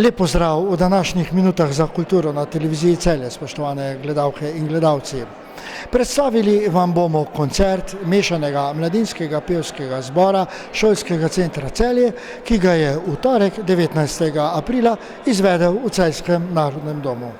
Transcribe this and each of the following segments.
Lep pozdrav v današnjih minutah za kulturo na televiziji Celje, spoštovane gledalke in gledalci. Predstavili vam bomo koncert mešanega mladinskega pevskega zbora Šolskega centra Celje, ki ga je v torek 19. aprila izvedel v Celjskem narodnem domu.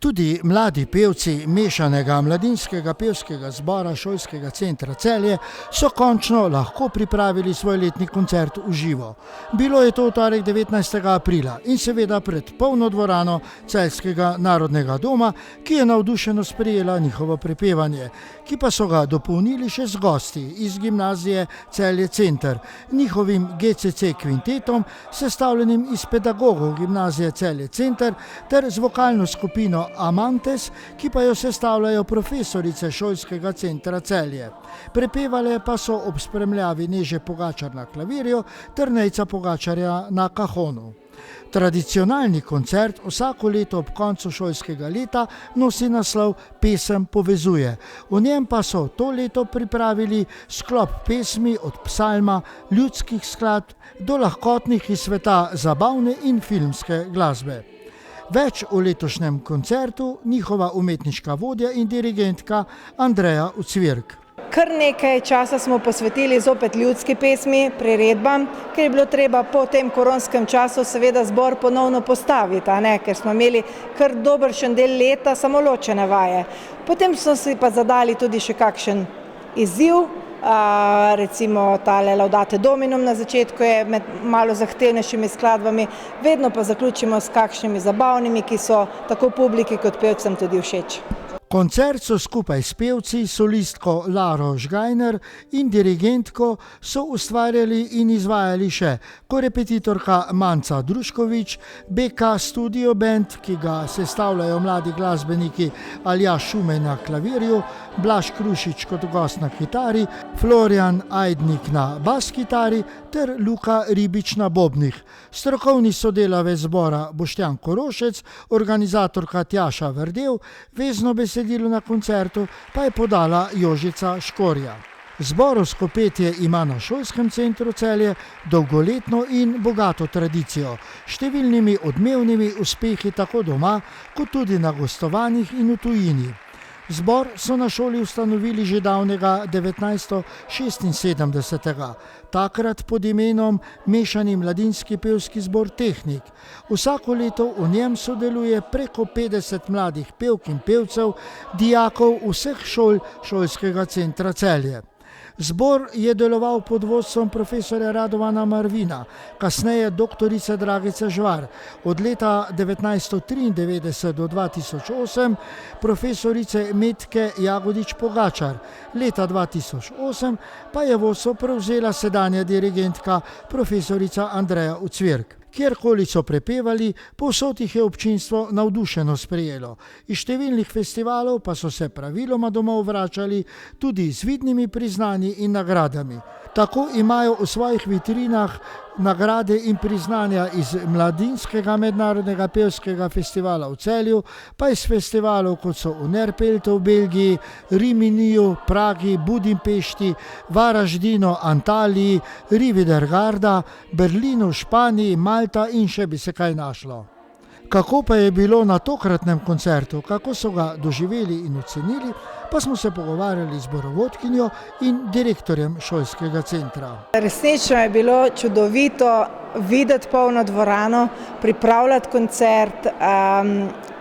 Tudi mladi pevci mešanega mladinskega pevskega zbora Šolskega centra Celje so končno lahko pripravili svoj letni koncert v živo. Bilo je to v torek 19. aprila in seveda pred polno dvorano Celjskega narodnega doma, ki je navdušeno sprejela njihovo prepevanje, ki pa so ga dopolnili še z gosti iz gimnazije Celje Center, njihovim GCC kvintetom, sestavljenim iz pedagogov gimnazije Celje Center ter z vokalno skupino Amantes, ki pa jo sestavljajo profesorice Šolskega centra Celje. Prepevale pa so ob spremljavi Neže Pogačar na klavirju ter Nejca Pogačarja na kahonu. Tradicionalni koncert vsako leto ob koncu šolskega leta nosi naslov Pesem povezuje. V njem pa so to leto pripravili sklop pesmi od psalma, ljudskih skladb do lahkotnih iz sveta zabavne in filmske glasbe. Več v letošnjem koncertu njihova umetniška vodja in dirigentka Andreja Ucvirk. Kar nekaj časa smo posvetili zopet ljudski pesmi, priredbam, ker je bilo treba po tem koronskem času seveda zbor ponovno postaviti, ker smo imeli kar dobršen del leta samo ločene vaje. Potem smo si pa zadali tudi še kakšen izziv, recimo tale Laudate Dominum na začetku je med malo zahtevnejšimi skladbami, vedno pa zaključimo s kakšnimi zabavnimi, ki so tako publiki kot pevcem tudi všeč. Koncert so skupaj s pevci, solistko Laro Žgajner in dirigentko so ustvarjali in izvajali še korepetitorka Manca Druškovič, BK Studio Band, ki ga sestavljajo mladi glasbeniki Aljaž Šumej na klavirju, Blaž Krušič kot gost na kitari, Florjan Ajdnik na bas kitari ter Luka Ribič na bobnih. Strokovni sodelavec zbora Boštjan Korošec, organizatorka Tjaša Verdev, vezno besedilo na koncertu pa je podala Jožica Škorja. Zborovsko petje ima na Šolskem centru Celje dolgoletno in bogato tradicijo, številnimi odmevnimi uspehi tako doma, kot tudi na gostovanjih in v tujini. Zbor so na šoli ustanovili že davnega 1976. Takrat pod imenom Mešani mladinski pevski zbor Tehnik. Vsako leto v njem sodeluje preko 50 mladih pevk in pevcev, dijakov vseh šol Šolskega centra Celje. Zbor je deloval pod vodstvom profesorja Radovana Marvina, kasneje doktorice Dragice Žvar, od leta 1993 do 2008 profesorice Metke Jagodič Pogačar, leta 2008 pa je vodstvo prevzela sedanja dirigentka profesorica Andreja Ucvirk. Kjerkoli so prepevali, povsod jih je občinstvo navdušeno sprejelo. Iz številnih festivalov pa so se praviloma domov vračali tudi z vidnimi priznanji in nagradami. Tako imajo v svojih vitrinah nagrade in priznanja iz Mladinskega mednarodnega pevskega festivala v Celju, pa iz festivalov kot so v Nerpeltu v Belgiji, Riminiju, Pragi, Budimpešti, Varaždinu, Antaliji, Rivi del Garda, Berlinu, Španiji, Malta in še bi se kaj našlo. Kako pa je bilo na tokratnem koncertu, kako so ga doživeli in ocenili, pa smo se pogovarjali z zborovodkinjo in direktorjem Šolskega centra. Resnično je bilo čudovito videti polno dvorano, pripravljati koncert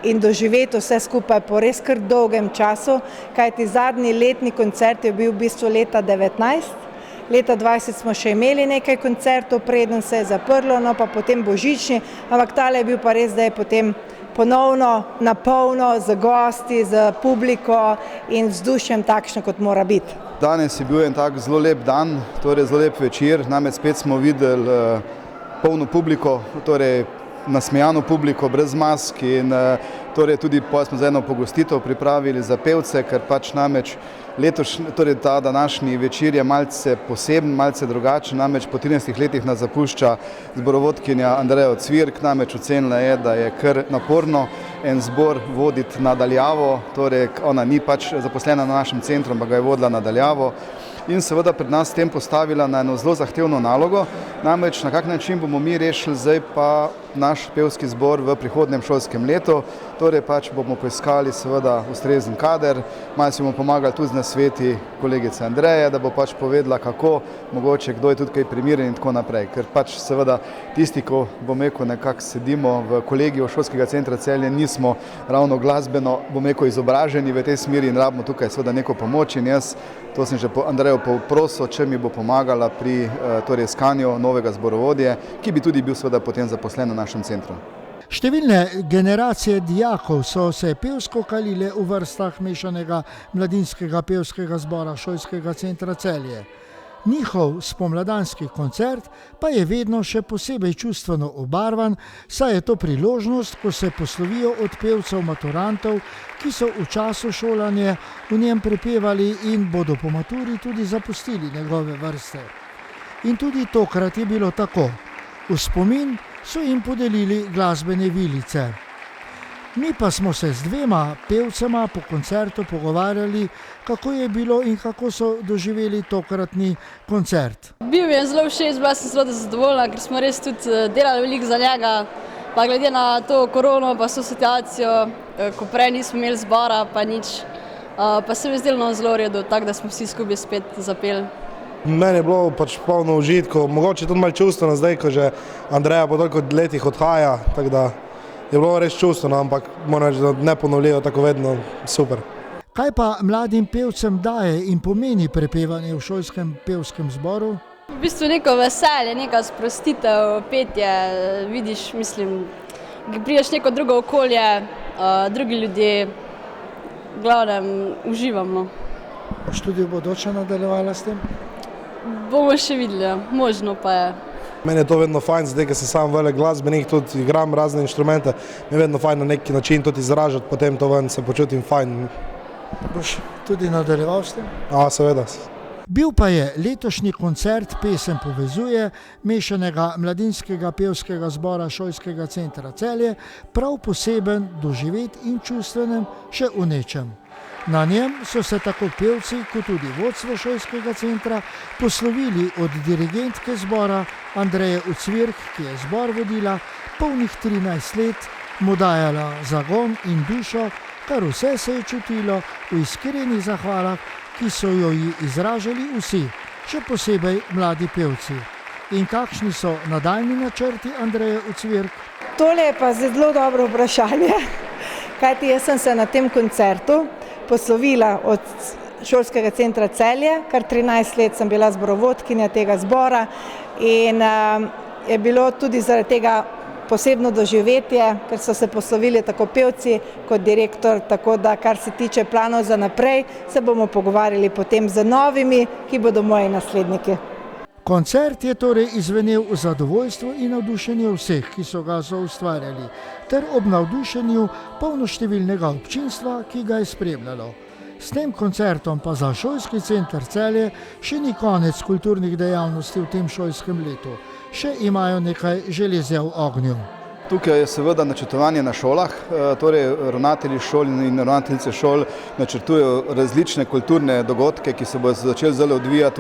in doživeti vse skupaj po res kar dolgem času, kajti zadnji letni koncert je bil v bistvu leta 19. Leta 20 smo še imeli nekaj koncertov, preden se je zaprlo, no pa potem božični, ampak tale je bil pa res, da je potem ponovno na polno z gosti, z publiko in vzdušjem takšno, kot mora biti. Danes je bil en tak zelo lep dan, torej zelo lep večer, namreč spet smo videli polno publiko, torej nasmejano publiko brez mask in Torej tudi smo za eno pogostitev pripravili za pevce, ker pač namreč torej ta današnji večer je malce poseben, malce drugačen, namreč po 13 letih nas zapušča zborovodkinja Andreja Ocvirk, namreč ocenila je, da je kar naporno en zbor voditi nadaljavo, torej ona ni pač zaposlena na našem centru, ampak ga je vodila nadaljavo. In seveda pred nas s tem postavila na eno zelo zahtevno nalogo, namreč na kak način bomo mi rešili zdaj pa naš pevski zbor v prihodnjem šolskem letu, torej pač bomo poiskali seveda ustrezen kader, malo si bomo pomagali tudi z nasveti kolegice Andreje, da bo pač povedala, kako, mogoče kdo je tudi kaj primeren in tako naprej, ker pač seveda tisti, ko bom rekel nekako sedimo v kolegiju Šolskega centra Celje, nismo ravno glasbeno, bom rekel, izobraženi v tej smeri in rabimo tukaj seveda neko pomoč in jaz, to sem že Andrejo prosil, če mi bo pomagala pri torej iskanju novega zborovodje, ki bi tudi bil seveda potem zaposlen na našem centru. Številne generacije dijakov so se pevsko kalile v vrstah mešanega mladinskega pevskega zbora Šolskega centra Celje. Njihov spomladanski koncert pa je vedno še posebej čustveno obarvan, saj je to priložnost, ko se poslovijo od pevcev maturantov, ki so v času šolanja v njem prepevali in bodo po maturi tudi zapustili njegove vrste. In tudi tokrat je bilo tako. V spomin so jim podelili glasbene vilice. Mi pa smo se z dvema pevcema po koncertu pogovarjali, kako je bilo in kako so doživeli tokratni koncert. Bil mi je zelo všeč, bila sem zelo zadovoljna, ker smo res tudi delali veliko za njega. Pa glede na to korono, pa so situacijo, ko prej nismo imeli zbora, pa nič. Pa se mi zdelo zelo v redu, tako da smo vsi skupaj spet zapeli. Meni je bilo pač polno užitkov, mogoče tudi malo čustveno zdaj, ko že Andreja po toliko letih odhaja, tako da je bilo res čustveno, ampak moram reči, da ne ponovljivo, tako vedno super. Kaj pa mladim pevcem daje in pomeni prepevanje v šolskem pevskem zboru? V bistvu neko veselje, neka sprostitev, petje, vidiš, mislim, prideš neko drugo okolje, drugi ljudje, v glavnem uživamo. Boš tudi v bodoče nadaljevala s tem? Bomo še videli, možno pa je. Meni je to vedno fajn, zdaj, ker sem sam velik glasbenik, tudi igram razne inštrumente, mi je vedno fajn na neki način tudi izražati, potem to ven se počutim fajn. Boš tudi nadaljeval s tem? Seveda. Bil pa je letošnji koncert Pesem povezuje mešanega mladinskega pevskega zbora Šolskega centra Celje prav poseben, doživet in čustvenem še v nečem. Na njem so se tako pevci kot tudi vodstvo Šolskega centra poslovili od dirigentke zbora Andreje Ocvirk, ki je zbor vodila polnih 13 let, mu dajala zagon in dušo, kar vse se je čutilo v iskrenih zahvalah, ki so jo ji izražali vsi, še posebej mladi pevci. In kakšni so nadaljni načrti Andreje Ocvirk? Tole je pa zelo dobro vprašanje, kajti jaz sem se na tem koncertu poslovila od Šolskega centra Celje, kar 13 let sem bila zborovodkinja tega zbora in je bilo tudi zaradi tega posebno doživetje, ker so se poslovili tako pevci kot direktor, tako da kar se tiče planov za naprej, se bomo pogovarjali potem z novimi, ki bodo moji nasledniki. Koncert je torej izvenel v zadovoljstvu in navdušenju vseh, ki so ga soustvarjali, ter ob navdušenju polnoštevilnega občinstva, ki ga je spremljalo. S tem koncertom pa za Šolski center Celje še ni konec kulturnih dejavnosti v tem šolskem letu. Še imajo nekaj železja v ognju. Tukaj je seveda načrtovanje na šolah, torej ravnatelji šol in ravnateljice šol načrtujejo različne kulturne dogodke, ki se bodo začeli zelo odvijati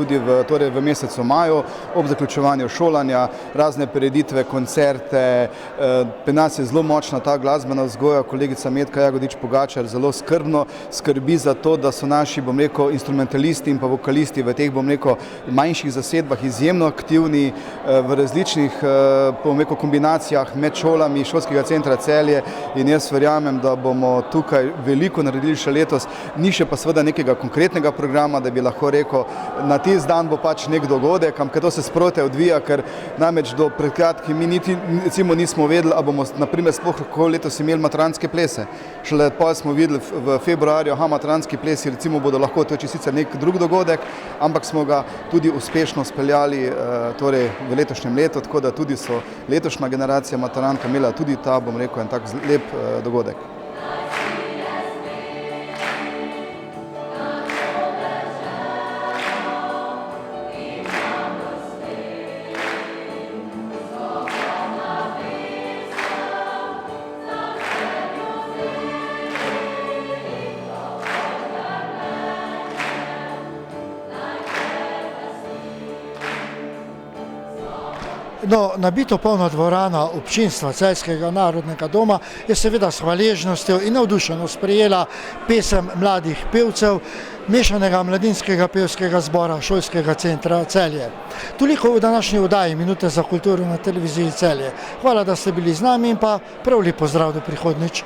tudi v mesecu maju, ob zaključevanju šolanja, razne prireditve, koncerte. Pri nas je zelo močna ta glasbena vzgoja, kolegica Metka Jagodič Pogačar zelo skrbno skrbi za to, da so naši, bom rekel, instrumentalisti in pa vokalisti v teh, bom rekel, manjših zasedbah izjemno aktivni v različnih, bom rekel, kombinacijah med šolami Šolskega centra Celje in jaz verjamem, da bomo tukaj veliko naredili še letos. Ni še pa seveda nekega konkretnega programa, da bi lahko rekel, na tisti dan bo pač nek dogodek, ampak to se sproti odvija, ker namreč do pred kratkim mi niti recimo nismo vedeli, a bomo naprimer sploh lahko letos imeli maturantske plese. Šele pa smo videli v februarju, maturantski plesi recimo bodo lahko, to je sicer nek drug dogodek, ampak smo ga tudi uspešno speljali torej v letošnjem letu, tako da tudi so letošnja generacija maturantov imela tudi ta, bom rekel, en tak lep dogodek. No, nabito polna dvorana občinstva Celjskega narodnega doma je seveda s hvaležnostjo in navdušeno sprejela pesem mladih pevcev mešanega mladinskega pevskega zbora Šolskega centra Celje. Toliko v današnji oddaji Minute za kulturo na televiziji Celje. Hvala, da ste bili z nami in pa prav lep pozdrav do prihodnjič.